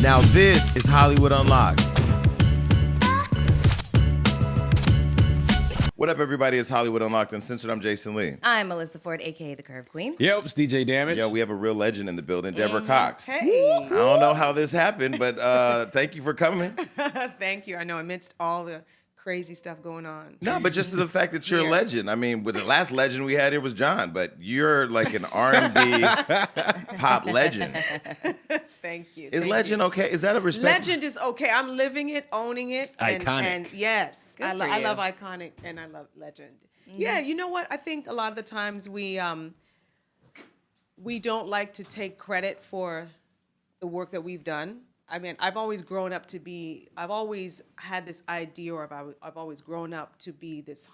Now this is Hollywood Unlocked. What up, everybody? It's Hollywood Unlocked Uncensored. I'm Jason Lee. I'm Melissa Ford, a.k.a. the Curve Queen. Yep, it's DJ Damage. Yo, we have a real legend in the building, Deborah Cox. Hey. I don't know how this happened, but thank you for coming. Thank you. I know amidst all the crazy stuff going on. No, but just the fact that you're a legend. I mean, with the last legend we had here was John, but you're like an R&B pop legend. Thank you. Is legend okay? Is that a respect? Legend is okay. I'm living it, owning it. Iconic. And yes, Good I for you. love iconic and I love legend. Yeah, you know what? I think a lot of the times we don't like to take credit for the work that we've done. I mean, I've always had this idea, or I've always grown up to be this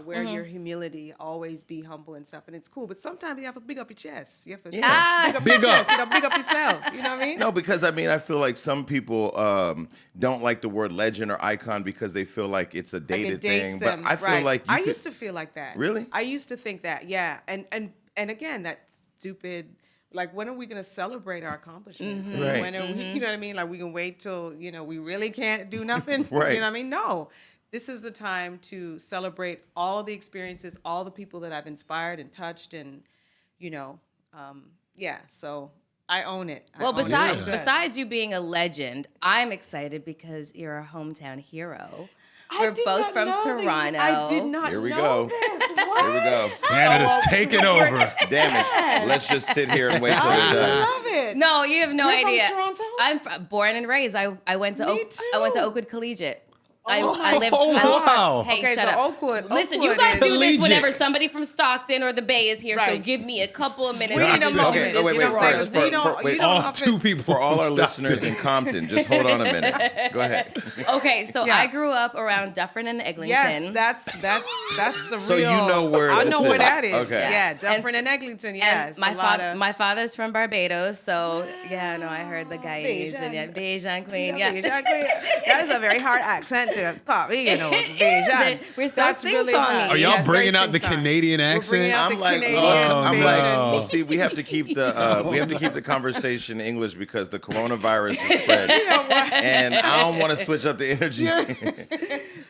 wear your humility, always be humble and stuff, and it's cool. But sometimes you have to big up your chest. You have to big up your chest, big up yourself. You know what I mean? No, because I mean, I feel like some people don't like the word legend or icon because they feel like it's a dated thing. Them, but I feel like I used to feel like that. Really? I used to think that, yeah. And again, that stupid. Like, when are we going to celebrate our accomplishments? Mm-hmm. Right. When are we, you know what I mean? Like, we can wait till, we really can't do nothing. Right. You know what I mean? No. This is the time to celebrate all of the experiences, all the people that I've inspired and touched and, so I own it. Well, besides you being a legend, I'm excited because you're a hometown hero. We're both from Toronto. I did not Here we know go. this. What? Here we go. Canada's taking over. Damage. Let's just sit here and wait till I it's done. love it. No, you have no You're from idea. Toronto? I'm born and raised. I went to Me I went to too. Oakwood Collegiate. Wow. Hey, Okay, shut so up. Oakwood. Listen, Oakwood you guys is- do this Collegiate. whenever somebody from Stockton or the Bay is here. So Right. give me a couple of minutes. We to need a just moment. do Okay, this wait, You know, right. first, you don't wait. have All to- two people For all from our Stockton. listeners in Compton, just hold on a minute. Go ahead. Okay, so Yeah. I grew up around Dufferin and Eglinton. Yes, that's a So real. you know where I this know where is. that is. Okay. Yeah, Dufferin and Eglinton. Yes, And my father's from Barbados, so yeah, no, I heard the guys and yeah, Bejan Queen, yeah. That is a very hard accent to copy. Bejan. We're so That's really sing-songy. hard. Are y'all Yes, bringing very out the sing-song. Canadian We're bringing accent? out I'm the like, Canadian I'm like, no. well, see, we have to keep the conversation in English because the coronavirus is spread, and I don't want to switch up the energy.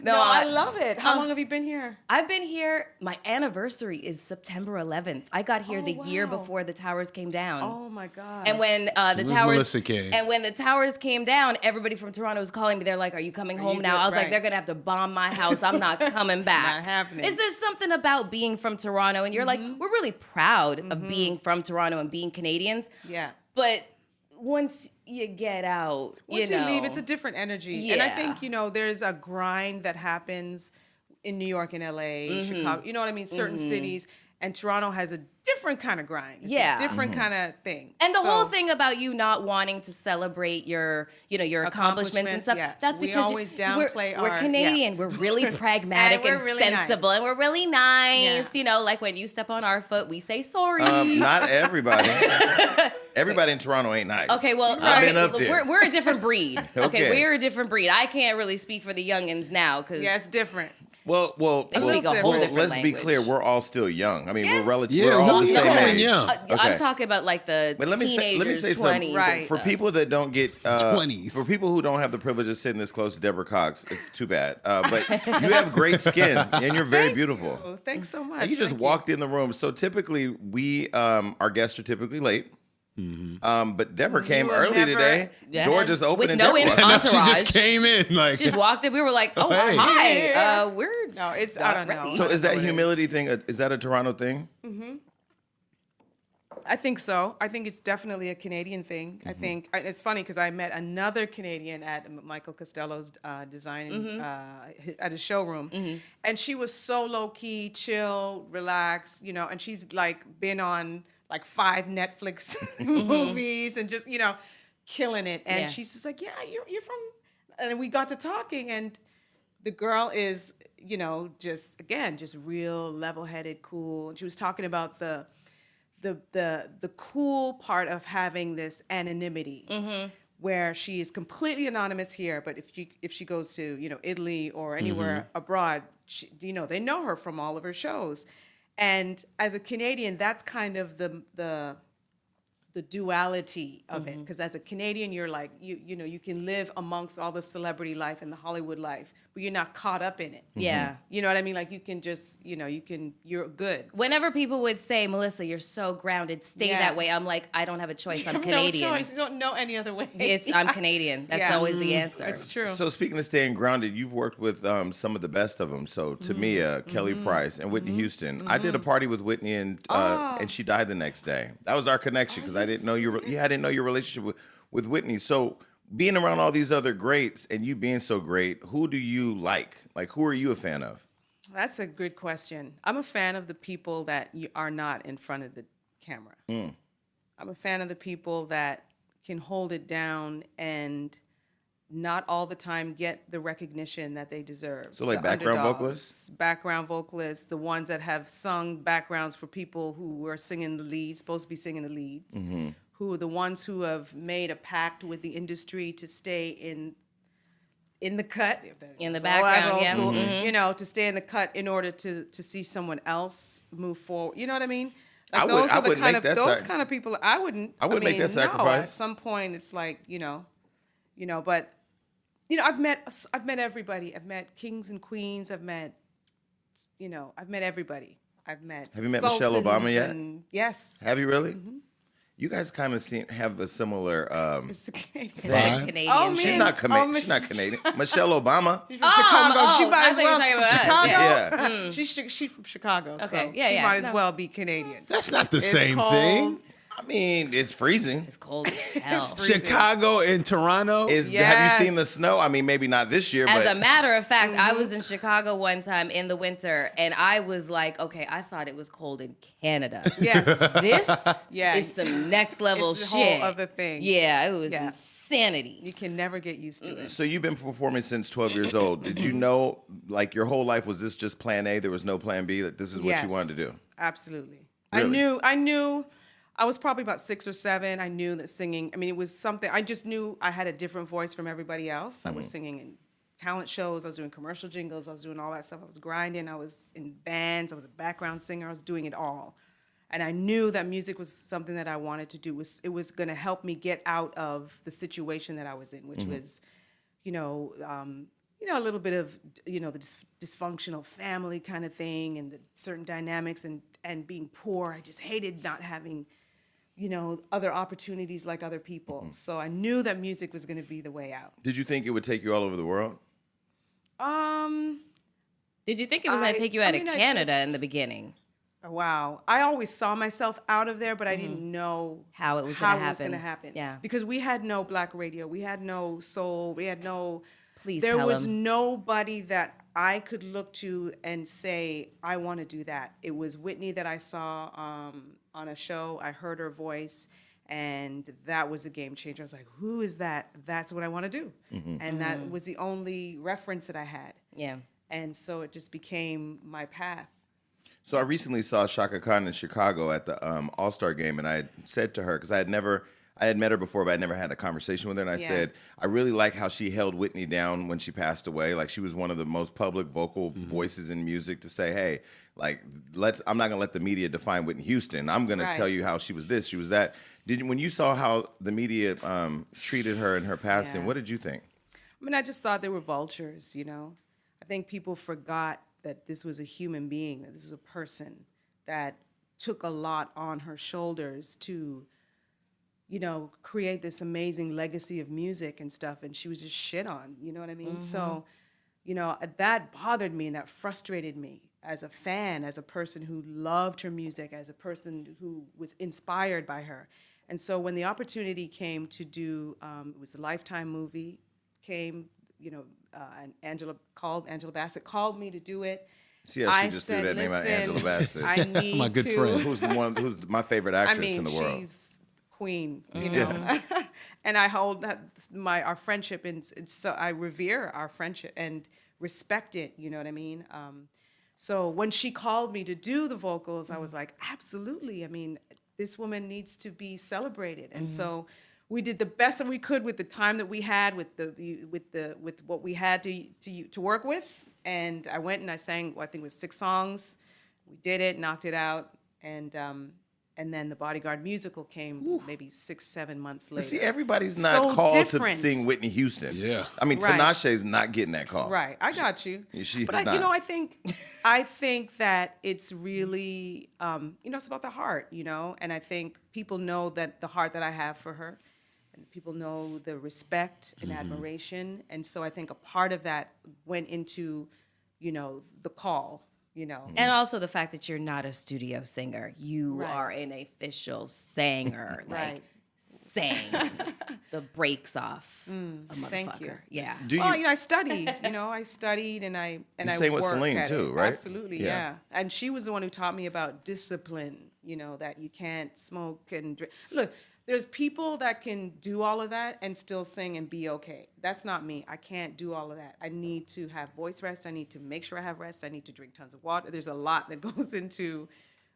No, I love it. How long have you been here? I've been here. My anniversary is September 11th. I got here the year wow. before the towers came down. Oh my God. And when the Soon as towers Melissa came. and when the towers came down, everybody from Toronto was calling me. They're like, "Are you coming home you now?" good? I was like, Right. "They're gonna have to bomb my house. I'm not coming back." Not happening. Is there something about being from Toronto? And you're like, we're really proud of being from Toronto and being Canadians. Yeah. But once you get out, Once you you know, leave, it's a different energy. And I Yeah. think, there's a grind that happens in New York and LA, Chicago, you know what I mean? Certain cities. And Toronto has a different kind of grind. It's Yeah. a different kind of thing. And the So- whole thing about you not wanting to celebrate your accomplishments and stuff, yeah. that's We because always we're downplay we're our- Canadian. yeah. We're really pragmatic And and, we're really sensible, nice. and we're really nice. Yeah. Like when you step on our foot, we say sorry. Not everybody. Everybody in Toronto ain't nice. Okay, well, I've been up there. we're a different breed. Okay. We're a different breed. I can't really speak for the youngins now because Yeah, it's different. Well, They speak a whole different let's be language. clear. We're all still young. I mean, Yes. we're relative. Yeah, we're all we're the same young. age. Young. Okay. I'm talking about like the But let me teenagers, say something. 20s. Right. For people that don't get 20s. for people who don't have the privilege of sitting this close to Deborah Cox, it's too bad. But you have great skin and you're very beautiful. Oh, thanks so much. And you just Thank walked in the room. So typically, we our guests are typically late. But Deborah came were early never- today. Yeah. Door just opened With and no Deborah in- walked in. She entourage. just came in like. Just walked in. We were like, "Oh, Hey. hi. Yeah. We're No, it's, I not don't know. ready. So is that I don't know what it humility thing? Is that a Toronto thing? I think so. I think it's definitely a Canadian thing. I think it's funny because I met another Canadian at Michael Costello's design at his showroom, and she was so low key, chill, relaxed, and she's like been on like 5 Netflix movies and just killing it. And Yeah. she's just like, yeah, you're from, and we got to talking, and the girl is just real level headed, cool. And she was talking about the cool part of having this anonymity, where she is completely anonymous here, but if she goes to Italy or anywhere abroad, they know her from all of her shows. And as a Canadian, that's kind of the the duality of it. Because as a Canadian, you're like, you know, you can live amongst all the celebrity life and the Hollywood life, but you're not caught up in it. Yeah. You know what I mean? Like you can just, you're good. Whenever people would say, Melissa, you're so grounded, stay Yeah. that way, I'm like, I don't have a choice. You I'm have Canadian. No choice. You don't know any other way. I'm Canadian. That's Yeah. always the answer. It's true. So speaking of staying grounded, you've worked with some of the best of them. So Tamia, Kelly Price, and Whitney Houston. I did a party with Whitney, and she died the next day. That was our connection because I didn't know I didn't know your relationship with Whitney. So being around all these other greats and you being so great, who do you like? Like, who are you a fan of? That's a good question. I'm a fan of the people that are not in front of the camera. I'm a fan of the people that can hold it down and not all the time get the recognition that they deserve. So like The background underdogs, vocalists? background vocalists, the ones that have sung backgrounds for people who were singing the leads, supposed to be singing the leads, who are the ones who have made a pact with the industry to stay in the cut, In the that's background, old yeah. school, you know, to stay in the cut in order to see someone else move forward. You know what I mean? Like I those are the wouldn't kind make of that those kind of people. I wouldn't make that No, sacrifice. at some point, it's like but I've met everybody. I've met kings and queens. I've met everybody. I've met. Have you met Michelle sultans Obama yet? and- yes. Have you really? You guys kind of have a similar. It's the Canadian. Right. Canadian. Oh, man. She's not Oh, she's not Canadian. Michelle Obama. She's from Chicago. She might I as thought you well were be talking from about us, Chicago. Yeah. She's from Chicago, so Okay, yeah, she yeah. might as No. well be Canadian. That's not the It's same cold. thing. I mean, it's freezing. It's cold as hell. freezing. Chicago and Toronto. Have Yes. you seen the snow? I mean, maybe not this year, As but a matter of fact, I was in Chicago one time in the winter, and I was like, okay, I thought it was cold in Canada. Yes. This Yeah. is some next level It's a shit. whole other thing. Yeah, it was Yeah. insanity. You can never get used to it. so you've been performing since 12 years old. Did you know, like your whole life, was this just plan A? There was no plan B? That this is what Yes. you wanted to do? Absolutely. Really? I knew I was probably about 6 or 7. I knew that singing, I mean, it was something, I just knew I had a different voice from everybody else. I was singing in talent shows, I was doing commercial jingles, I was doing all that stuff. I was grinding, I was in bands, I was a background singer, I was doing it all. And I knew that music was something that I wanted to do. It was going to help me get out of the situation that I was in, which was, a little bit of, the dysfunctional family kind of thing and the certain dynamics and being poor. I just hated not having, other opportunities like other people. So I knew that music was going to be the way out. Did you think it would take you all over the world? Did you think it was going to take you out of I Canada just- in the beginning? Wow. I always saw myself out of there, but I didn't know How it was gonna happen. happen. Yeah. Because we had no black radio. We had no soul. We had no... Please There tell was him. nobody that I could look to and say, I want to do that. It was Whitney that I saw on a show. I heard her voice, and that was a game changer. I was like, who is that? That's what I want to do. And that was the only reference that I had. Yeah. And so it just became my path. So I recently saw Shaka Khan in Chicago at the All-Star game, and I had said to her, because I had met her before, but I never had a conversation with her, and I Yeah. said, I really like how she held Whitney down when she passed away. Like, she was one of the most public vocal voices in music to say, hey, like, I'm not going to let the media define Whitney Houston. I'm going to Right. tell you how she was this, she was that. When you saw how the media treated her in her passing, Yeah. what did you think? I mean, I just thought they were vultures, I think people forgot that this was a human being, that this is a person that took a lot on her shoulders to, create this amazing legacy of music and stuff, and she was just shit on, you know what I mean? So, that bothered me and that frustrated me as a fan, as a person who loved her music, as a person who was inspired by her. And so when the opportunity came to do, it was a Lifetime movie, and Angela Bassett called me to do it. See how she just threw that name out, Angela Bassett. I need My good to, friend. who's my favorite actress in the world. she's queen, and I hold our friendship, and so I revere our friendship and respect it. You know what I mean? So when she called me to do the vocals, I was like, absolutely. I mean, this woman needs to be celebrated, and so we did the best that we could with the time that we had, with what we had to work with. And I went and I sang, I think it was 6 songs. We did it, knocked it out, and And then the Bodyguard musical came maybe 6-7 months later. See, everybody's not So called different. to sing Whitney Houston. Yeah. I mean, Right. Tinashe's not getting that call. Right, I got you. She's But not. I think that it's really, it's about the heart, and I think people know that the heart that I have for her, and people know the respect and admiration, and so I think a part of that went into, the call. And also the fact that you're not a studio singer. You Right. are an official singer. Right. Sang the brakes off a motherfucker. Thank you. Yeah. Do you? I studied, I studied and I sang with worked Celine at too, it. right? Absolutely, Yeah. yeah. And she was the one who taught me about discipline, that you can't smoke and drink. Look, there's people that can do all of that and still sing and be okay. That's not me. I can't do all of that. I need to have voice rest. I need to make sure I have rest. I need to drink tons of water. There's a lot that goes into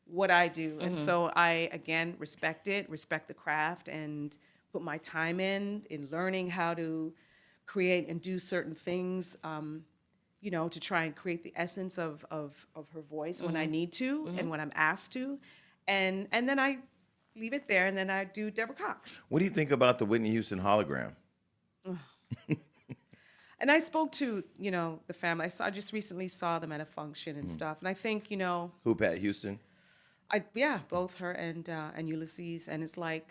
what I do. And so I, again, respect the craft, and put my time in learning how to create and do certain things, to try and create the essence of her voice when I need to and when I'm asked to. And then I leave it there, and then I do Deborah Cox. What do you think about the Whitney Houston hologram? And I spoke to, the family. I just recently saw them at a function and stuff. And I think, Who, Pat Houston? both her and Ulysses. And it's like,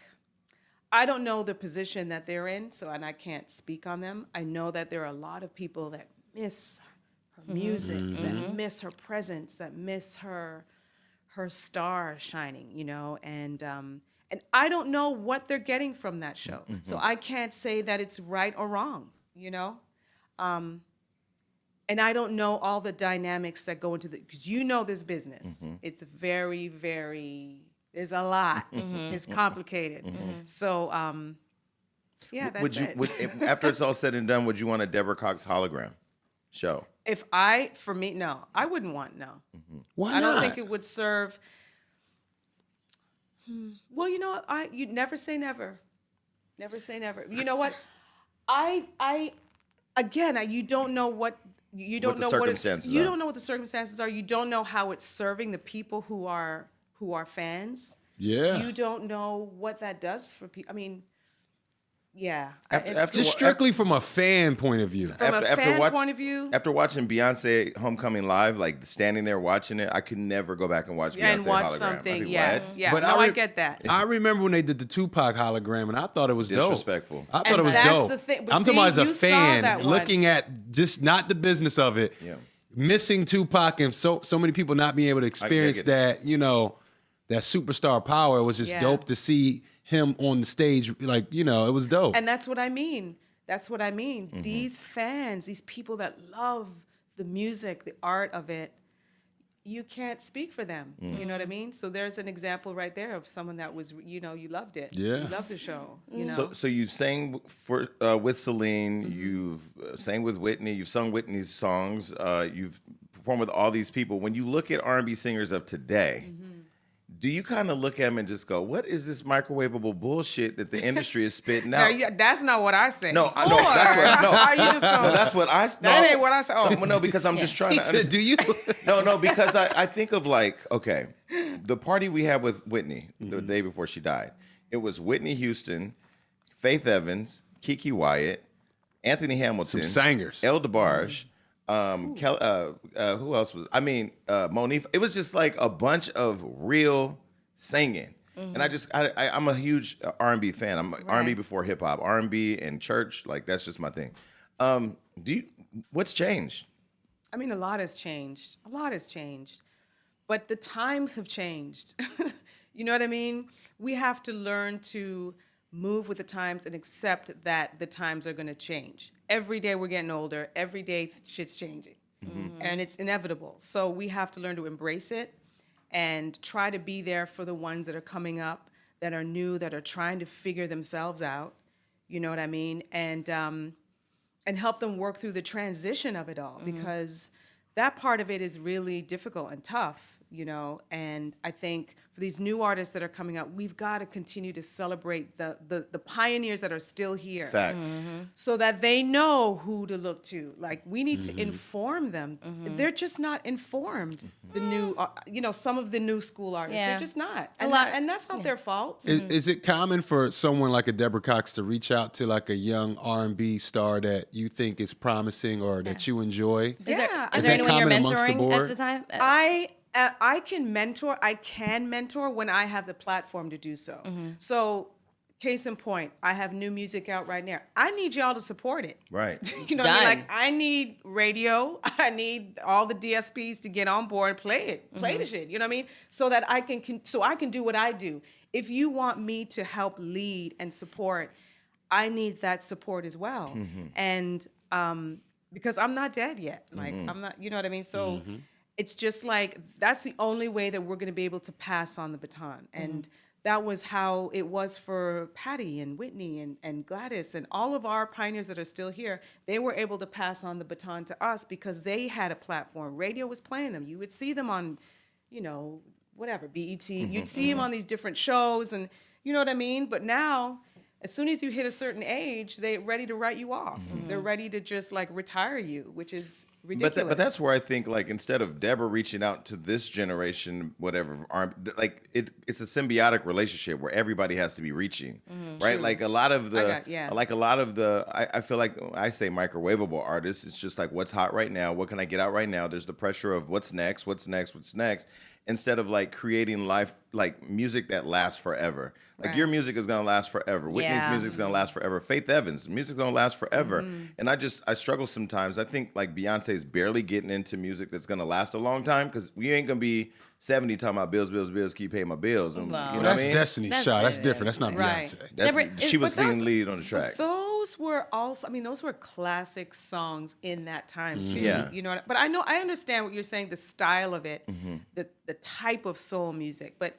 I don't know the position that they're in, and I can't speak on them. I know that there are a lot of people that miss her music, that miss her presence, that miss her star shining, and I don't know what they're getting from that show. So I can't say that it's right or wrong, and I don't know all the dynamics that go into because this business. It's very, very, there's a lot. It's complicated. So, that's it. After it's all said and done, would you want a Deborah Cox hologram show? No, I wouldn't want, no. Why I not? don't think it would serve. Well, you never say never. Never say never. You know what? You don't know what you don't know what it's, you don't know what the circumstances are. You don't know how it's serving the people who are fans. Yeah. You don't know what that does for people. I mean, yeah. Just strictly from a fan point of view. From a fan point of view. After watching Beyonce Homecoming live, like standing there watching it, I could never go back and watch Beyonce And watch hologram. something, I'd be, yeah. what? Yeah, But I get that. I remember when they did the Tupac hologram, and I thought it was dope. Disrespectful. I thought And it was that's dope. the thing. But I'm see, talking about as a you saw fan, that one. looking at just not the business of it, Yeah. missing Tupac and so many people not being able to experience get that, that superstar power. It was just Yeah. dope to see him on the stage. Like, it was dope. And that's what I mean. These fans, these people that love the music, the art of it, you can't speak for them. You know what I mean? So there's an example right there of someone that was, you loved it. Yeah. You loved the show. You know. So you sang with Celine, you've sang with Whitney, you've sung Whitney's songs, you've performed with all these people. When you look at R&B singers of today, do you kind of look at them and just go, what is this microwavable bullshit that the industry is spitting out? That's not what I say. No, that's what I say. That ain't what I say. Oh. No, because I'm just trying to understand. Do you? No, because I think of the party we had with Whitney the day before she died. It was Whitney Houston, Faith Evans, Keke Wyatt, Anthony Hamilton, Some singers. El DeBarge, who else was? Monique. It was just like a bunch of real singing. And I'm a huge R&B fan. I'm R&B before hip hop, R&B and church. Like that's just my thing. What's changed? I mean, a lot has changed. But the times have changed. You know what I mean? We have to learn to move with the times and accept that the times are going to change. Every day we're getting older. Every day shit's changing. And it's inevitable. So we have to learn to embrace it and try to be there for the ones that are coming up, that are new, that are trying to figure themselves out. You know what I mean? And help them work through the transition of it all, because that part of it is really difficult and tough, and I think for these new artists that are coming up, we've got to continue to celebrate the pioneers that are still here. Facts. So that they know who to look to. Like, we need to inform them. They're just not informed. The new, some of the new school artists, they're just not. And, and that's not their fault. Is it common for someone like a Deborah Cox to reach out to like a young R&B star that you think is promising or that you enjoy? Is there that anyone you're common amongst the mentoring at board? the time? I can mentor. I can mentor when I have the platform to do so. So, case in point, I have new music out right now. I need y'all to support it. Right. You know what I mean? Like, I need radio. I need all the DSPs to get on board, play it, play the shit. You know what I mean? So that I can do what I do. If you want me to help lead and support, I need that support as well. And because I'm not dead yet. Like, I'm not. You know what I mean? So. It's just like, that's the only way that we're going to be able to pass on the baton. And that was how it was for Patty and Whitney and Gladys and all of our pioneers that are still here. They were able to pass on the baton to us because they had a platform. Radio was playing them. You would see them on, whatever, BET. You'd see them on these different shows, and you know what I mean? But now, as soon as you hit a certain age, they're ready to write you off. They're ready to just like retire you, which is ridiculous. But that's where I think, like, instead of Deborah reaching out to this generation, whatever, like it's a symbiotic relationship where everybody has to be reaching, right? True. Like a lot of the, I feel like I say microwavable artists. It's just like, what's hot right now? What can I get out right now? There's the pressure of what's next, instead of like creating life, like music that lasts forever. Like your music is gonna last forever. Whitney's music is gonna last forever. Faith Evans' music is gonna last forever. And I struggle sometimes. I think like Beyonce's barely getting into music that's gonna last a long time, because we ain't gonna be 70 talking about bills, keep paying my bills. And, Wow. you know That's what I mean? Destiny's Child. That's different. That's not Beyonce. She was singing lead on the track. Those were also, those were classic songs in that time too. Yeah. You know, but I understand what you're saying, the style of it, the type of soul music, but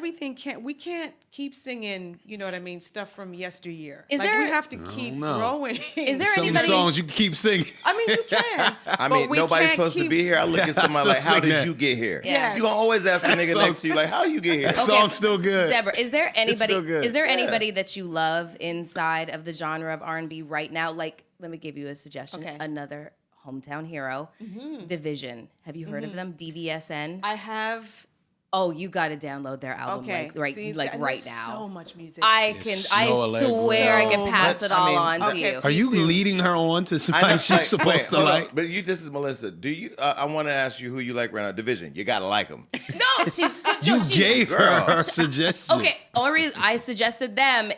we can't keep singing, you know what I mean, stuff from yesteryear. We have to keep growing. Is there Some songs you can keep singing. You can. Nobody's supposed to be here. I look at somebody like, how did you get here? Yeah. You gonna always ask a nigga next to you, like, how you get here? That song's still good. Deborah, is there anybody? still good. Is there anybody that you love inside of the genre of R&B right now? Like, let me give you a suggestion. Okay. Another hometown hero, Division. Have you heard of them? DVSN. I have. Oh, you got to download their album Okay. right now. So much music. I swear I can pass it all on to you. Are you leading her on to somebody she's supposed to like? But this is Melissa. Do you? I want to ask you who you like right now. Division. You gotta like them. No, she's good. You gave her suggestion. Okay, only reason I suggested them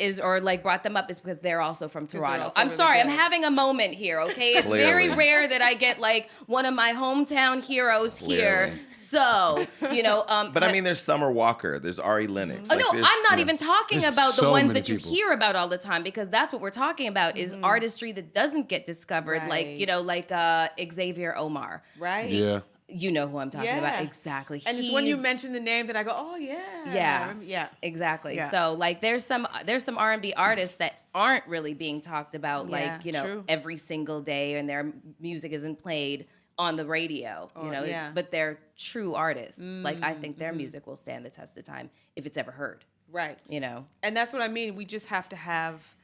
brought them up is because they're also from Toronto. also I'm really sorry, good. I'm having a moment here, okay? It's very rare that I get like one of my hometown heroes here. So, But I mean, there's Summer Walker. There's Ari Lennox. Oh, no, I'm not even talking There's about the so ones many that you people. hear about all the time, because that's what we're talking about is artistry that doesn't get discovered, Right. Xavier Omar. Right? Yeah. You know who I'm talking Yeah. about. Exactly. And it's when you mention the name that I go, oh, yeah. Yeah. Exactly. Yeah. So there's some R&B artists that aren't really being talked about true. every single day, and their music isn't played on the radio, but they're true artists. I think their music will stand the test of time if it's ever heard. Right. And that's what I mean. We just have to have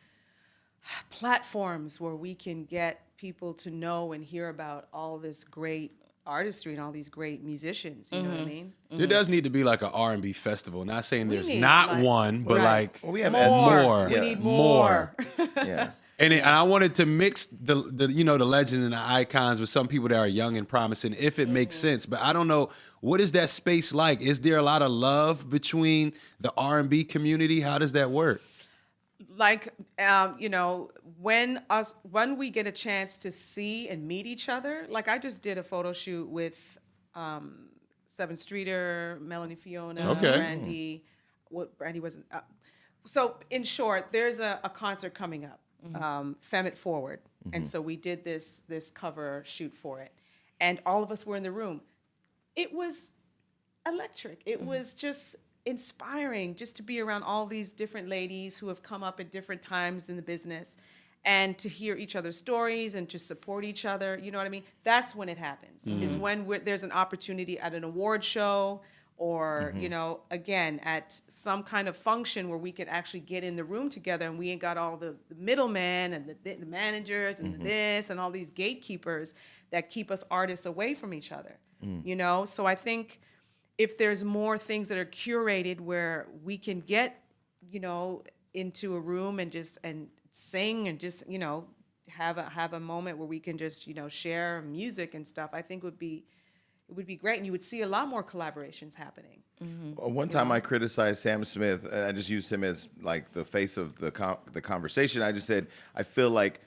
platforms where we can get people to know and hear about all this great artistry and all these great musicians. You know what I mean? There does need to be like an R&B festival. Not saying there's need, not one, but right. we have more. We need more. Yeah. And I wanted to mix the legends and the icons with some people that are young and promising, if it makes sense. But I don't know, what is that space like? Is there a lot of love between the R&B community? How does that work? When we get a chance to see and meet each other, like I just did a photo shoot with Seven Streeter, Melanie Fiona, Brandy. Brandy wasn't. So in short, there's a concert coming up. Femme It Forward. And so we did this cover shoot for it. And all of us were in the room. It was electric. It was just inspiring just to be around all these different ladies who have come up at different times in the business. and to hear each other's stories and to support each other. You know what I mean? That's when it happens, is when there's an opportunity at an award show or, you know, again, at some kind of function where we could actually get in the room together and we ain't got all the middlemen and the managers and the this and all these gatekeepers that keep us artists away from each other, you know? So I think if there's more things that are curated where we can get, you know, into a room and just and sing and just, you know, have a moment where we can just, you know, share music and stuff, I think it would be great, and you would see a lot more collaborations happening. One time I criticized Sam Smith, and I just used him as like the face of the conversation. I just said, I feel like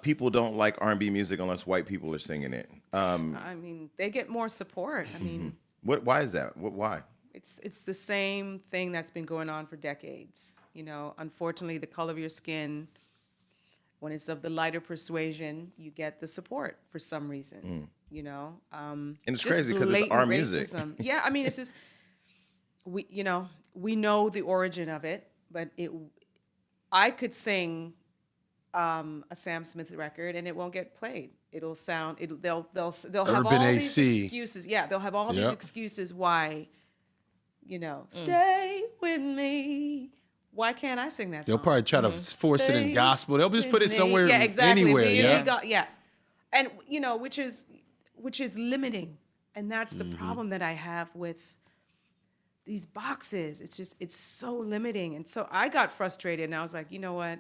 people don't like R&B music unless white people are singing it. I mean, they get more support. I mean, Why is that? Why? it's the same thing that's been going on for decades. You know, unfortunately, the color of your skin, when it's of the lighter persuasion, you get the support for some reason. You know, And it's just crazy because it's our music. racism. Yeah, I mean, it's just we know the origin of it, but I could sing a Sam Smith record and it won't get played. They'll have all these excuses. Yeah, they'll have all these excuses why, you know, stay with me. Why can't I sing that song? They'll probably try to force it in gospel. They'll just put it somewhere, exactly. anywhere. Yeah. And you know, which is limiting, and that's the problem that I have with these boxes. It's so limiting, and so I got frustrated, and I was like, you know what,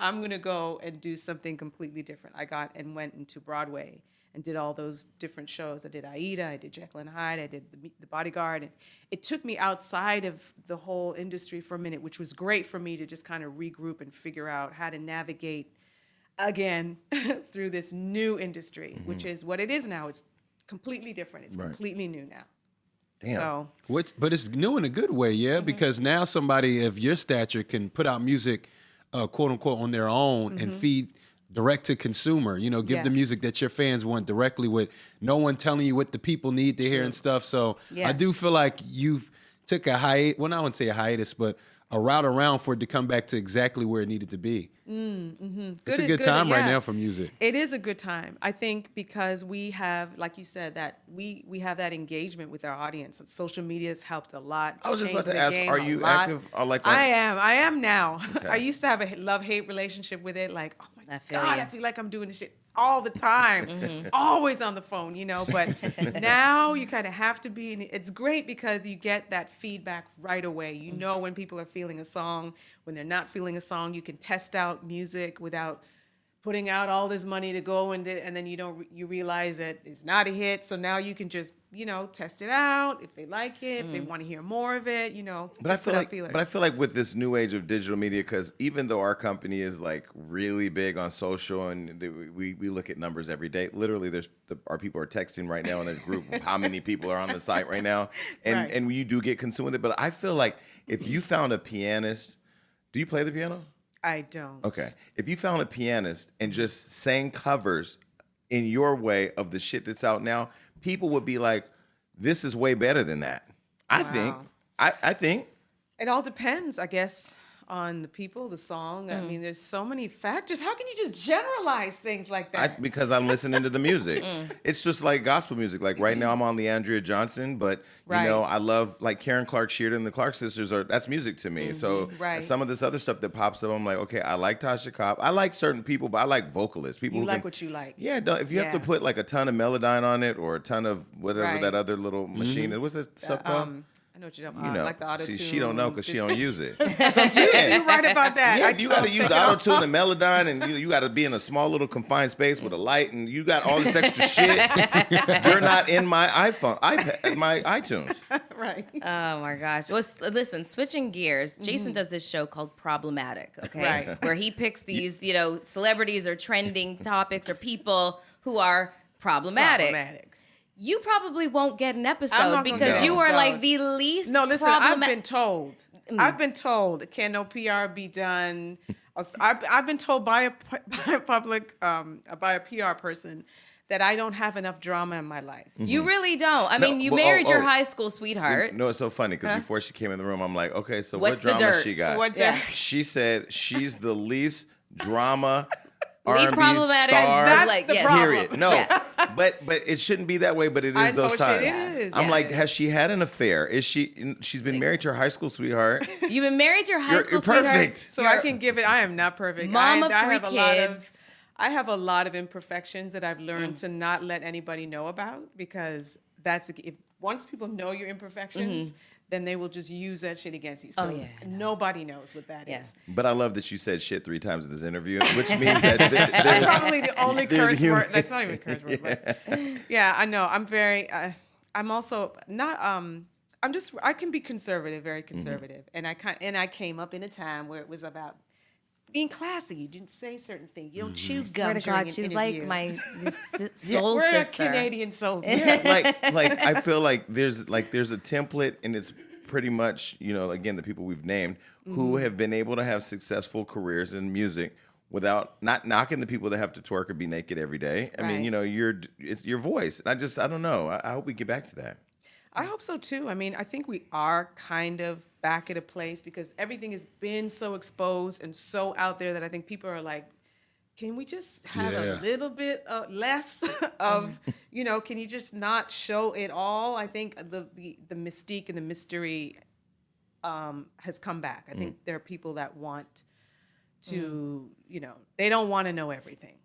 I'm gonna go and do something completely different. I went into Broadway and did all those different shows. I did Aida, I did Jekyll and Hyde, I did the Bodyguard, and it took me outside of the whole industry for a minute, which was great for me to just kind of regroup and figure out how to navigate again through this new industry, which is what it is now. It's completely different. It's completely new now. Damn. So, But it's new in a good way, yeah, because now somebody of your stature can put out music, quote unquote, on their own and feed direct to consumer, you know, give the music that your fans want directly with no one telling you what the people need to hear and stuff. So I do feel like you've took a hiatus, well, I wouldn't say a hiatus, but a route around for it to come back to exactly where it needed to be. It's a good time right now for music. It is a good time. I think because we have, like you said, that we have that engagement with our audience. Social media has helped a lot. I was just about to ask, are you active? I am now. Okay. I used to have a love-hate relationship with it. Like, oh my God, I feel like I'm doing this shit all the time, always on the phone, you know, but now you kind of have to be, and it's great because you get that feedback right away. You know when people are feeling a song, when they're not feeling a song, you can test out music without putting out all this money to go and then you realize that it's not a hit. So now you can just, you know, test it out if they like it, if they want to hear more of it, you know. But I feel like with this new age of digital media, because even though our company is like really big on social and we look at numbers every day, literally our people are texting right now in a group of how many people are on the site right now, and you do get consumed with it. But I feel like if you found a pianist, do you play the piano? I don't. Okay. If you found a pianist and just sang covers in your way of the shit that's out now, people would be like, this is way better than that. I think. It all depends, I guess, on the people, the song. I mean, there's so many factors. How can you just generalize things like that? Because I'm listening to the music. It's just like gospel music. Like right now I'm on the Andrea Johnson, but you know, I love like Karen Clark Sheard, the Clark sisters that's music to me. So some of this other stuff that pops up, I'm like, okay, I like Tasha Cobb. I like certain people, but I like vocalists. People you who like what you like. Yeah, if you have to put like a ton of Melodyne on it or a ton of whatever that other little machine is. What's that stuff called? I know what you're talking about. Like the auto-tune. She don't know because she don't use it. That's what I'm saying. You're right about that. Yeah, you got to use auto-tune and Melodyne, and you got to be in a small little confined space with a light, and you got all this extra shit. You're not in my iPhone, my iTunes. Right. Oh my gosh. Well, listen, switching gears, Jason does this show called Problematic, okay? Right. Where he picks these, you know, celebrities or trending topics or people who are problematic. You probably won't get an episode because you are like the least. No, listen, I've been told. Can no PR be done? I've been told by a PR person that I don't have enough drama in my life. You really don't. I mean, you married your high school sweetheart. No, it's so funny because before she came in the room, I'm like, okay, so what drama she got? What She said she's the least drama, Least R&B problematic. star. That's like, the yes. problem. Period. No, Yes. but it shouldn't be that way. But it is I those know times. it is. I'm Yeah. like, has she had an affair? Is she? She's been married to her high school sweetheart. You've been married to your high You're school sweetheart. perfect. So I can give it. I am not perfect. Mom of I 3 have kids. I have a lot of imperfections that I've learned to not let anybody know about, because once people know your imperfections, then they will just use that shit against you. So yeah, I know. nobody knows what that is. But I love that you said shit 3 times in this interview, which means that That's there's probably the only there's curse humor. word. That's not even a curse word. But yeah, I know. I'm very. I'm also not. I'm just. I can be conservative, very conservative, and I came up in a time where it was about being classy. You didn't say certain things. You don't chew Swear gum to during God, an she's interview. like my soul We're sister. a Canadian soul sister. like I feel like there's a template, and it's pretty much, again, the people we've named who have been able to have successful careers in music without not knocking the people that have to twerk or be naked every day. I mean, it's your voice. And I don't know. I hope we get back to that. I hope so too. I mean, I think we are kind of back at a place because everything has been so exposed and so out there that I think people are like, can we just have a little bit less of, can you just not show it all? I think the mystique and the mystery has come back. I think there are people that want to, they don't want to know everything.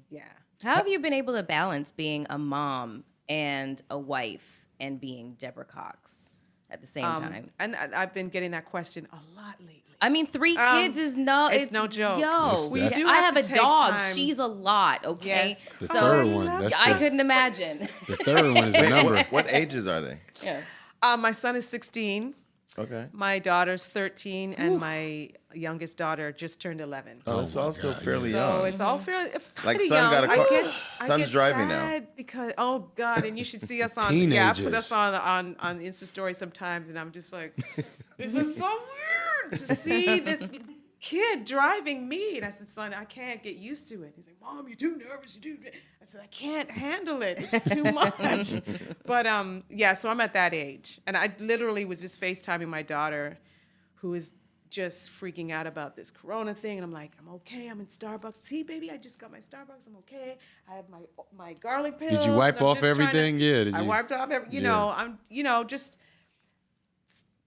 Yeah. How have you been able to balance being a mom and a wife and being Deborah Cox at the same time? And I've been getting that question a lot lately. I mean, 3 kids is it's no joke. Yo, We That's- do I have have to a take dog. time. She's a lot, okay? Yes. The So third one. That's I the, couldn't imagine. the third one is a number. What ages are they? Yeah. My son is 16. Okay. My daughter's 13, and my youngest daughter just turned 11. Oh, it's all still fairly So young. it's all fairly Like, pretty son young. got a car- I son's get driving now. sad because God, and you should see us on I Teenagers. put us on Insta story sometimes, and I'm just like, this is so weird to see this kid driving me. And I said, son, I can't get used to it. He's like, Mom, you're too nervous. I said, I can't handle it. It's too much. But so I'm at that age, and I literally was just FaceTiming my daughter, who is just freaking out about this Corona thing, and I'm like, I'm okay. I'm in Starbucks. See, baby, I just got my Starbucks. I'm okay. I have my garlic pills. Did you wipe and I'm off just trying everything? I wiped off just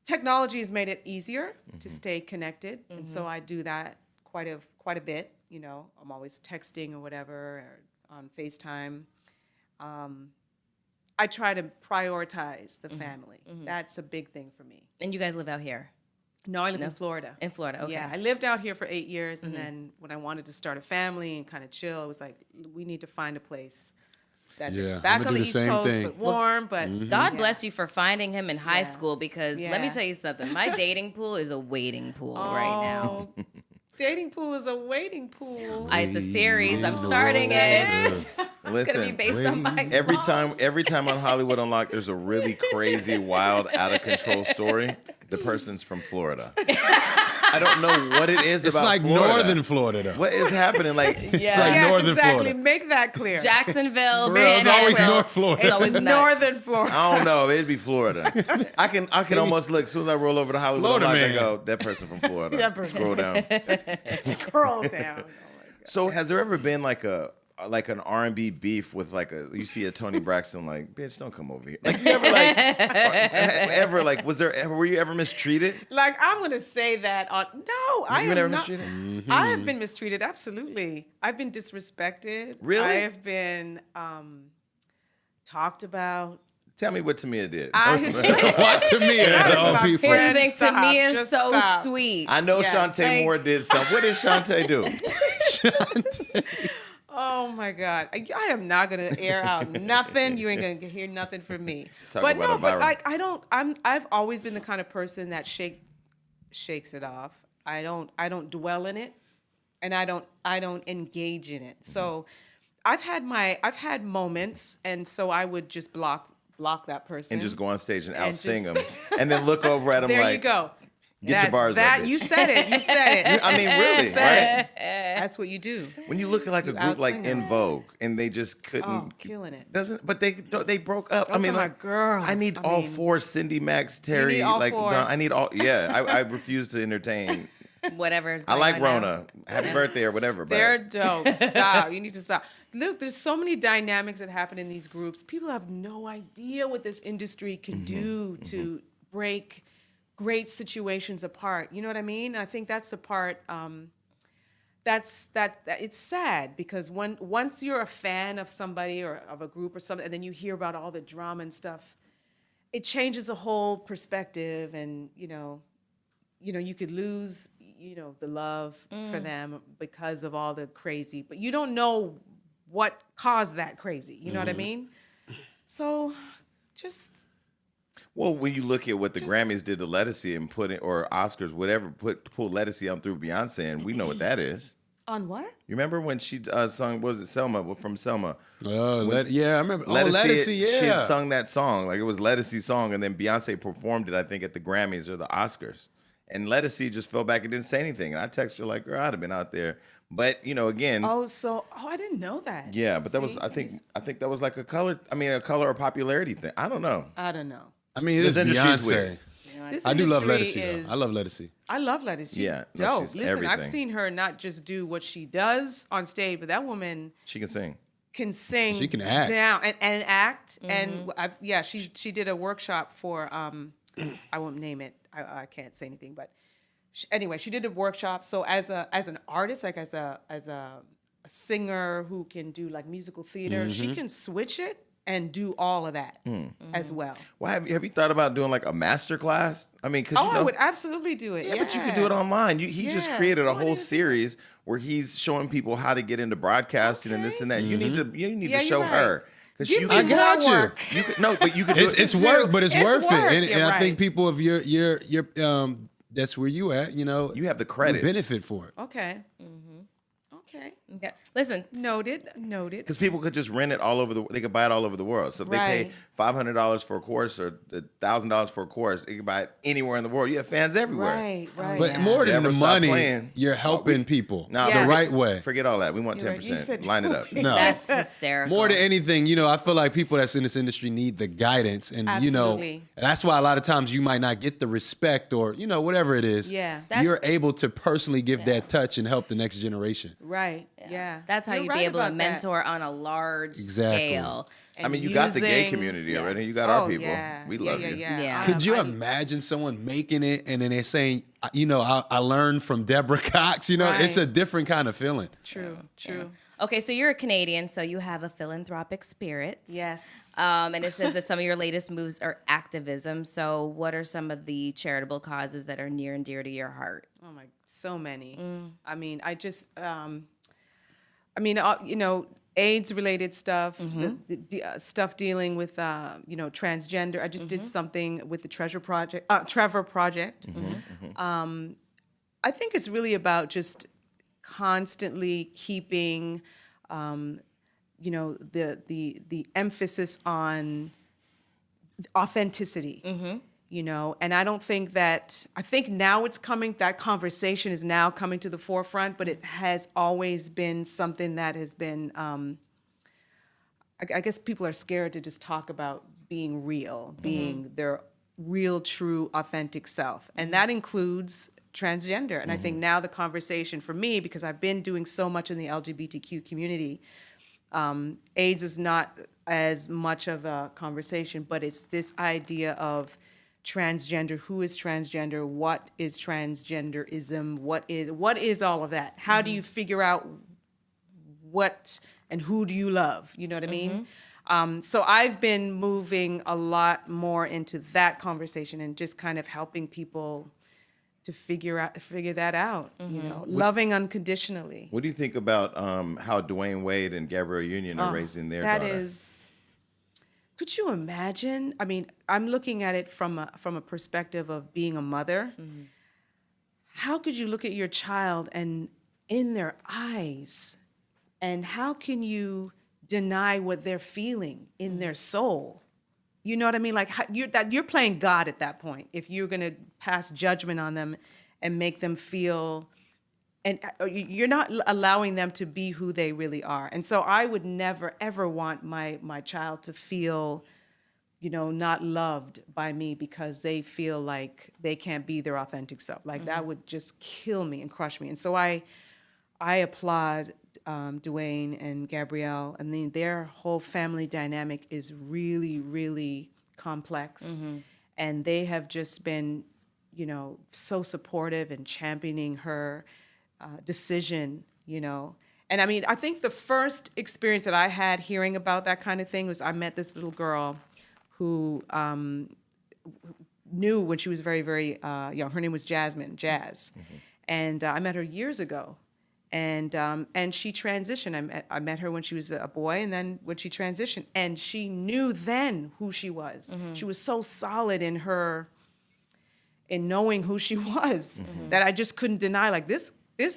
technology has made it easier to stay connected, and so I do that quite a bit. I'm always texting or whatever, or on FaceTime. I try to prioritize the family. That's a big thing for me. And you guys live out here? No, I live in Florida. In Florida, okay. Yeah, I lived out here for 8 years, and then when I wanted to start a family and kind of chill, it was like, we need to find a place that's Yeah, back I'm on gonna the do East the same Coast, thing. but warm. But God bless you for finding him in high school, because let me Yeah. tell you something. My dating pool is a waiting pool right now. Oh, dating pool is a waiting pool. It's a series. I'm starting it. It's gonna be Listen, based on my every time on Hollywood Unlocked, there's a really crazy, wild, out of control story. The person's from Florida. I don't know what it is It's about like Florida. northern Florida, though. What is happening? Like, It's like Yes, northern exactly. Florida. Make that clear. Jacksonville. For real, it's always Panhandle. North Florida. It's It's always nuts. northern Florida. I don't know. It'd be Florida. I can almost look. As soon as I roll over to Hollywood Florida Unlocked, I man. go, that person from Florida. That person. Scroll down. Scroll down. So has there ever been like an R&B beef with you see a Tony Braxton like, bitch, don't come over here. Like, you were you ever mistreated? Like, I'm gonna say that on I You am never not. mistreated? I have been mistreated. Absolutely, I've been disrespected. Really? I have been talked about. Tell me what Tamia did. What to me? That is All my people. Here's the friend. thing. To Stop. me is Just so stop. sweet. I know Yes. Shantae Like- Moore did something. What did Shantae do? Oh my God, I am not gonna air out nothing. You ain't gonna hear nothing from me. Talk but about no, a but viral. I've always been the kind of person that shakes it off. I don't dwell in it, and I don't engage in it. So I've had moments, and so I would just block that person And just go on stage and And out-sing them. just- And then look over at him There like, you go. Get your bars up, That bitch. you said it. You said it. I mean, really, right? That's what you do. When you look at like a group like out-sing In them. Vogue and they just couldn't. Oh, killing it. But they broke up. Those are my girls. I need I all mean, four Cindy, Max, Terry. need all like four. I need all. Yeah, I refuse to entertain whatever is I going like on now. Rona. Happy birthday or whatever. But They're dope. Stop. You need to stop. Look, there's so many dynamics that happen in these groups. People have no idea what this industry can do to break great situations apart. You know what I mean? I think that's the part. That it's sad because once you're a fan of somebody or of a group or something, and then you hear about all the drama and stuff, it changes the whole perspective, and you could lose the love for them because of all the crazy, but you don't know what caused that crazy. You know what I mean? So just. Well, when you look at what the Grammys did to Lettucey and or Oscars, whatever, pull Lettucey on through Beyonce, and we know what that is. On what? You remember when she sung, was it Selma, from Selma? Yeah, I remember. Lettucey, yeah. She had sung that song, like it was Lettucey's song, and then Beyonce performed it, I think, at the Grammys or the Oscars. And Lettucey just fell back and didn't say anything. And I texted her like, girl, I'd have been out there. But, again. Oh, I didn't know that. Yeah, but that was, I think that was like a color or popularity thing. I don't know. I don't know. I mean, it's industry's Beyonce. weird. I do love industry Lettucey, though. I love Lettucey. I love Lettucey. She's Yeah, no, dope. she's Listen, I've everything. seen her not just do what she does on stage, but that woman She can sing. can sing. She can act. Down and act. And she did a workshop for I won't name it. I can't say anything, but anyway, she did a workshop. So as an artist, like as a singer who can do like musical theater, she can switch it and do all of that as well. Well, have you thought about doing like a master class? I mean, because I would absolutely do it. Yeah, but you could do it online. He just Yeah. created a What whole is it? series where he's showing people how to get into broadcasting and this and that. You need to Yeah, show you're right. her because Give you. me I more got you. work. You could, no, but you could. Do It's it. work, but it's worth work. it. And You're I right. think people of your that's where you at, You have the credits. benefit for it. Okay. Okay. Okay. Listen, Noted. Because people could just rent it all over they could buy it all over the world. So if they pay Right. $500 for a course or $1,000 for a course, they can buy it anywhere in the world. You have fans everywhere. Right. But more than Deborah, the stop money, playing. you're helping people Now the Yes. right way. Forget all that. We want You're right. You 10%. said Line it up. No. that's hysterical. More than anything, I feel like people that's in this industry need the guidance. And, Absolutely. that's why a lot of times you might not get the respect or, whatever it is. Yeah. You're able to personally give that touch and help the next generation. Right. Yeah. That's how You're you'd right be able to about that. mentor on a large Exactly. scale. I mean, you got the gay using- community already. You got our people. Yeah. We love you. Yeah. Could you imagine someone making it and then they're saying, I learned from Deborah Cox? Right. It's a different kind of feeling. True. Okay, so you're a Canadian, so you have a philanthropic spirit. Yes. And it says that some of your latest moves are activism. So what are some of the charitable causes that are near and dear to your heart? Oh my, so many. Mm. I mean, AIDS-related stuff, the stuff dealing with, transgender. I just did something with the Trevor Project. I think it's really about just constantly keeping, the emphasis on authenticity. And I don't think I think now that conversation is now coming to the forefront, but it has always been something that has been, I guess people are scared to just talk about being real, being their real, true, authentic self. And that includes transgender. And I think now the conversation for me, because I've been doing so much in the LGBTQ community, AIDS is not as much of a conversation, but it's this idea of transgender, who is transgender, what is transgenderism, what is all of that? How do you figure out what and who do you love? You know what I mean? So I've been moving a lot more into that conversation and just kind of helping people to figure that out, loving unconditionally. What do you think about how Dwayne Wade and Gabrielle Union are raising their daughter? Could you imagine? I mean, I'm looking at it from a perspective of being a mother. How could you look at your child and in their eyes, and how can you deny what they're feeling in their soul? You know what I mean? Like you're playing God at that point if you're going to pass judgment on them and make them feel, and you're not allowing them to be who they really are. And so I would never, ever want my child to feel not loved by me because they feel like they can't be their authentic self. Like that would just kill me and crush me. And so I applaud Dwayne and Gabrielle. I mean, their whole family dynamic is really, really complex. And they have just been, so supportive and championing her decision, And I mean, I think the first experience that I had hearing about that kind of thing was I met this little girl who knew when she was very, very young. Her name was Jazz. And I met her years ago. And she transitioned. I met her when she was a boy, and then when she transitioned. And she knew then who she was. She was so solid in knowing who she was that I just couldn't deny, like, this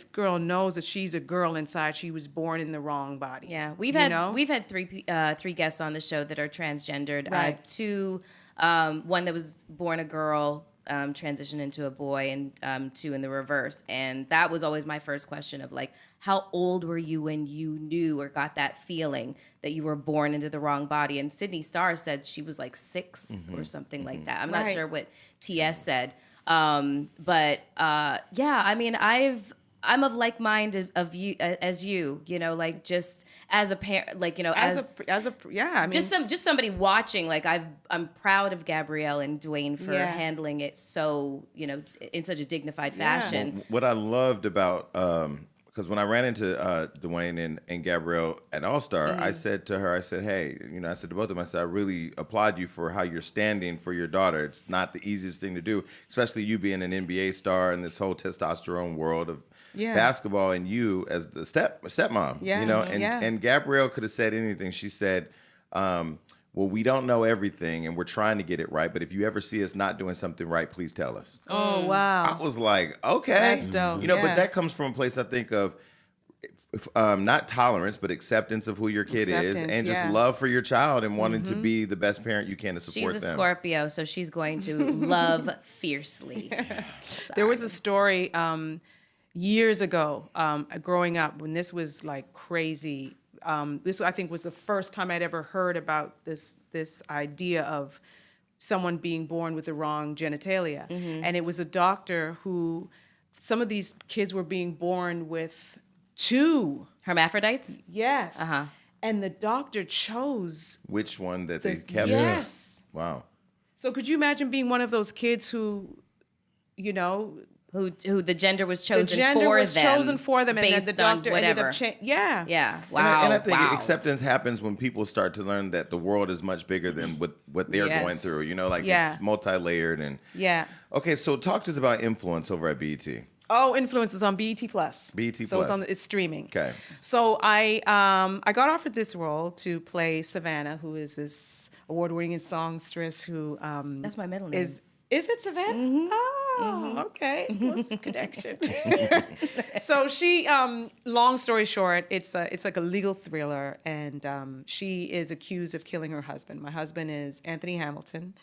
girl knows that she's a girl inside. She was born in the wrong body. Yeah, we've had three guests on the show that are transgendered. Right. Two, one that was born a girl, transitioned into a boy, and two in the reverse. And that was always my first question of, like, how old were you when you knew or got that feeling that you were born into the wrong body? And Sydney Starr said she was like 6 or something like that. I'm not sure what TS said. But I mean, I'm of like mind of you as you, like, just as a parent, like, I mean, just somebody watching. Like, I'm proud of Gabrielle and Dwayne for handling it so, in such a dignified fashion. Well, what I loved about, because when I ran into Dwayne and Gabrielle at All Star, I said to her, hey, I said to both of them, I said, I really applaud you for how you're standing for your daughter. It's not the easiest thing to do, especially you being an NBA star in this whole testosterone world of basketball, and you as the stepmom, and Gabrielle could have said anything. She said, well, we don't know everything and we're trying to get it right, but if you ever see us not doing something right, please tell us. Oh, wow. I was like, okay. That's dope. But that comes from a place, I think, of not tolerance, but acceptance of who your kid is, and just love for your child and wanting to be the best parent you can to support them. She's a Scorpio, so she's going to love fiercely. There was a story years ago, growing up, when this was like crazy. This, I think, was the first time I'd ever heard about this idea of someone being born with the wrong genitalia. And it was a doctor who, some of these kids were being born with 2 hermaphrodites. Yes. And the doctor chose which one that they kept. Yes. Wow. So could you imagine being one of those kids who, who the gender was chosen for them, and then the doctor ended up Yeah. Wow. And I think acceptance happens when people start to learn that the world is much bigger than what they're going through. It's multi-layered and Okay, so talk to us about influence over at BET. Oh, influence is on BET Plus. BET So Plus. it's streaming. Okay. So I got offered this role to play Savannah, who is this award-winning songstress who that's my middle name. Is it Savannah? Oh, okay. What's the connection? So she, long story short, it's like a legal thriller, and she is accused of killing her husband. My husband is Anthony Hamilton,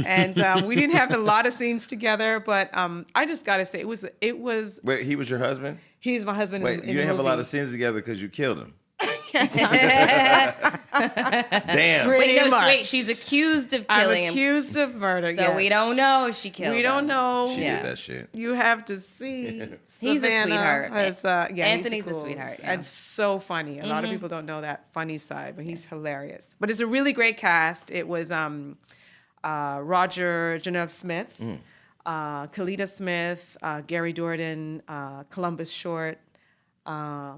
and we didn't have a lot of scenes together, but I just got to say, it was. Wait, he was your husband? He's my husband. Wait, in you the didn't have a movie. lot of scenes together because you killed him. Damn. Wait, she's accused of killing him. I'm accused of murder. So we don't know if she killed him. We don't know. She did that shit. You have to see. He's a sweetheart. Anthony's a sweetheart. Yeah. And so funny. A lot of people don't know that funny side, but he's hilarious. But it's a really great cast. It was Roger Genevieve Smith, Kalita Smith, Gary Dordan, Columbus Short. I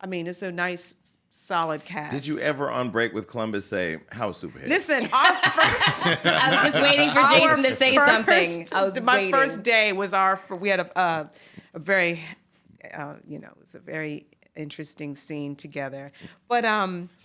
mean, it's a nice, solid cast. Did you ever on break with Columbus say, "How Superhead"? Listen, our first. I was just waiting for Jason to say something. My first day was we had a very, it was a very interesting scene together. But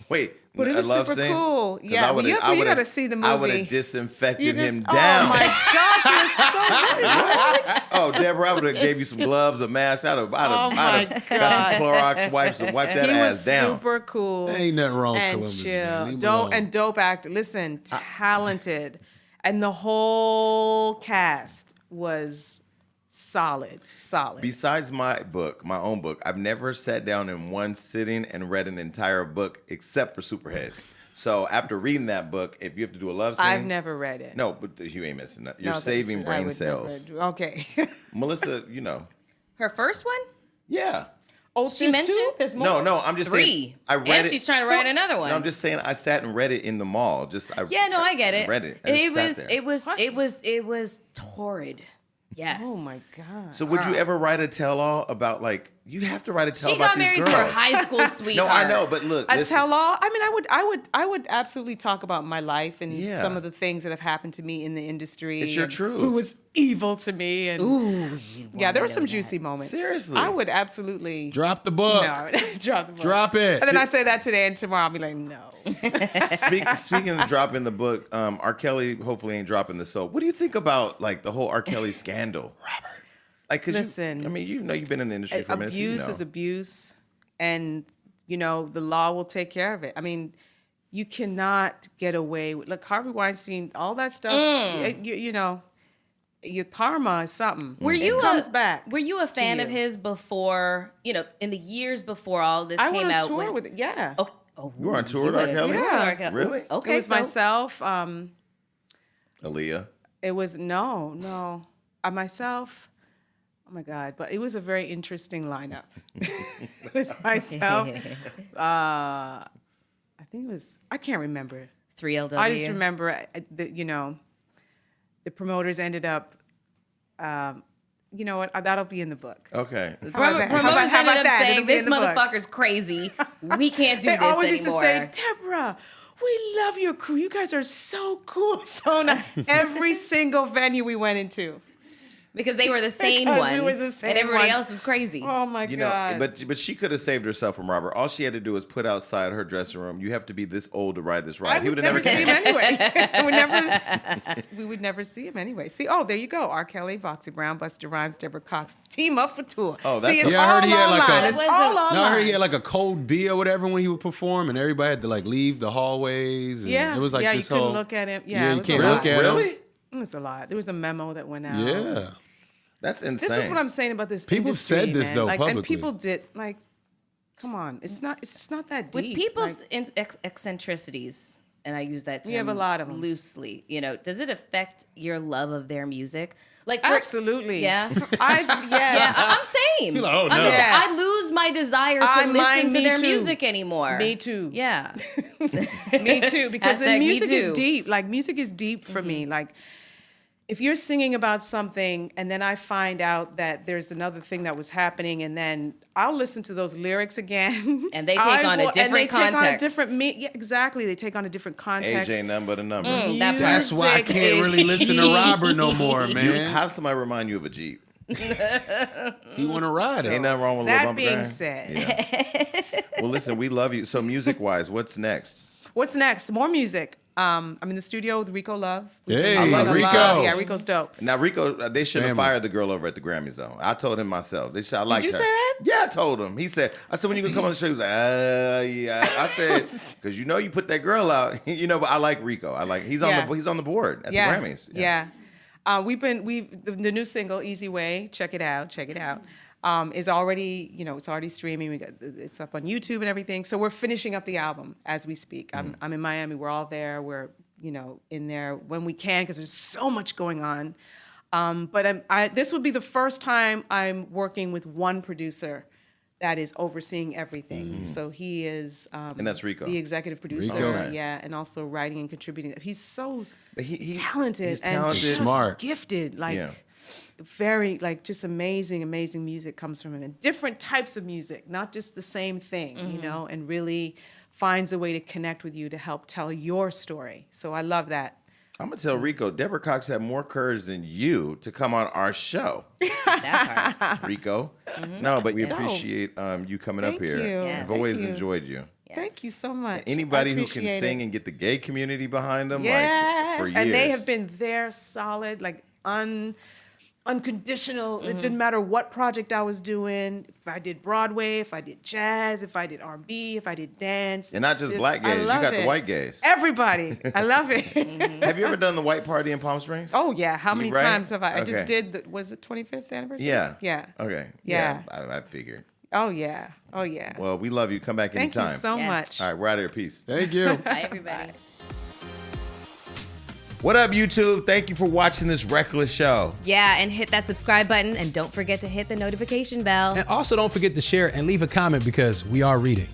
Wait, but it was super cool. Yeah, you got to see the movie. I would have disinfected him down. Oh my gosh, you're so good. Is it Oh, Deborah, I would have gave you some gloves, a mask. I'd have got some Clorox wipes and wiped that ass down. He was super cool. Ain't nothing wrong with and Columbus. chill. Dope actor. Listen, talented, and the whole cast was solid. Besides my own book, I've never sat down in one sitting and read an entire book except for Superheads. So after reading that book, if you have to do a love scene, I've never read it. No, but you ain't missing that. You're No, saving I brain would cells. never okay. Melissa, you know, Her first one? yeah. Oh, She mentioned? There's more. No, I'm just 3. saying. I read and it. she's trying to write another one. No, I'm just saying. I sat and read it in the mall. I get it. Read it. I just sat there. It was torrid. Yes. Oh my God. So would you ever write a tell-all about like you have to write a tell She about got these married girls? to her high school No, sweetheart. I know, but look, A listen. tell-all. I mean, I would absolutely talk about my life and Yeah. some of the things that have happened to me in the industry. It's your and truth. Who was evil to me? And Ooh. yeah, there were some juicy moments. Seriously. I would absolutely Drop the book. no drop the book. Drop it. And then I say that today, and tomorrow I'll be like, no. Speaking of dropping the book, R. Kelly hopefully ain't dropping the soap. What do you think about like the whole R. Kelly scandal, Robert? Like, Listen, I mean, you know, you've been in the industry for a minute. So you Abuse know. is abuse, and the law will take care of it. I mean, you cannot get away with look Harvey Weinstein, all that stuff. You know, your karma is something. It comes back. Were you a fan of his before? In the years before all this I came went on out. tour with it. Yeah, Okay. Oh, You were on tour with you R. went Kelly? on tour with R. Kelly. Really? Okay. it was so- myself. Aaliyah. It was no, myself. Oh my God! But it was a very interesting lineup. It was myself. I think it was. I can't remember. 3LW. I just remember the promoters ended up. You know what? That'll be in the book. Okay. Promoters How about ended up that? saying, It'll be this in the book." motherfucker's crazy. We can't do They this always anymore. used to say, Deborah, we love your crew. You guys are so cool. So nice. Every single venue we went into. Because they were the sane Because ones, we were the sane and everybody ones. else was crazy. Oh my You know, God. but she could have saved herself from Robert. All she had to do was put outside her dressing room. You have to be this old to ride this ride. I He would would have never never see came. him anyway. We would never see him anyway. See, oh, there you go. R. Kelly, Foxy Brown, Busta Rhymes, Deborah Cox, team up for tour. Oh, that's see, it's a- Yeah, I heard he had all like online. a- It's That all was a- online. No, I heard he had like a cold beer or whatever when he would perform, and everybody had to like leave the hallways. And Yeah, it was like yeah, this you couldn't whole. look at him. Yeah, Yeah, it you was can't a look lot. at him. Really? It was a lot. There was a memo that went out. Yeah. That's insane. This is what I'm saying about this People industry, said this, man. though, like, publicly. and people did like, come on, it's just not that deep. With people's Like, eccentricities, and I use that term We have a lot of 'em. loosely, does it affect your love of their music? Like, absolutely. Yeah. yes. Yeah, I'm same. You're like, oh, I'm no. the same. Yes. I lose my desire to Mine, listen to me their too. music anymore. Me too. Yeah. Me too, because the Hashtag me music is too. deep. Like music is deep for me. Like if you're singing about something and then I find out that there's another thing that was happening, and then I'll listen to those lyrics again. And they take on a different Take on a context. different yeah, exactly. They take on a different context. Age ain't nothing but a number. That part. That's why I Music can't is really listen to deep. Robert no more, You man. have somebody remind you of a Jeep. He want to ride Ain't it. nothing wrong with a little That bumper being grind. said, Yeah. Well, listen, we love you. So music-wise, what's next? what's next? More music. I'm in the studio with Rico Love. Hey, I love Rico. Yeah, Rico's dope. Now, Rico, they shouldn't have Family. fired the girl over at the Grammys, though. I told him myself. They should. I like you her. say that? Yeah, I told him. He said, I said, when you gonna come on the show? He was like, yeah. I said, because you put that girl out. But I like Rico. He's on Yeah. he's on the board at Yeah. the Grammys. Yeah. The new single Easy Way, check it out. Is already, it's already streaming. It's up on YouTube and everything. So we're finishing up the album as we speak. I'm in Miami. We're all there. We're, in there when we can because there's so much going on. But this would be the first time I'm working with one producer that is overseeing everything. So he is, And that's Rico. the executive producer. Rico. Nice. Yeah, and also writing and contributing. He's so But he's talented he's and talented. just Smart. gifted. Like Yeah. very just amazing music comes from him, and different types of music, not just the same thing, and really finds a way to connect with you to help tell your story. So I love that. I'm gonna tell Rico, Deborah Cox had more courage than you to come on our show. That part. Rico. No, but we appreciate you coming Thank up here. you. Yes. I've always Thank you. enjoyed you. Thank you so much. Anybody I who can appreciate sing it. and get the gay community behind them, Yes, like for years. and they have been there solid, like unconditional. It didn't matter what project I was doing. If I did Broadway, if I did jazz, if I did R&B, if I did dance. And not It's just black I gays. You love got the it. white gays. Everybody. I love it. Have you ever done the white party in Palm Springs? Oh yeah, how many right? times have I? I Okay. just did. Was it 25th anniversary? Yeah. Yeah. Okay. Yeah. I figured. Oh yeah. Oh yeah. Well, we love you. Come back Thank anytime. you so Yes. much. All right, we're out of here. Peace. Thank you. Bye, everybody. What up, YouTube? Thank you for watching this reckless show. Yeah, and hit that subscribe button, and don't forget to hit the notification bell. And also don't forget to share and leave a comment because we are reading.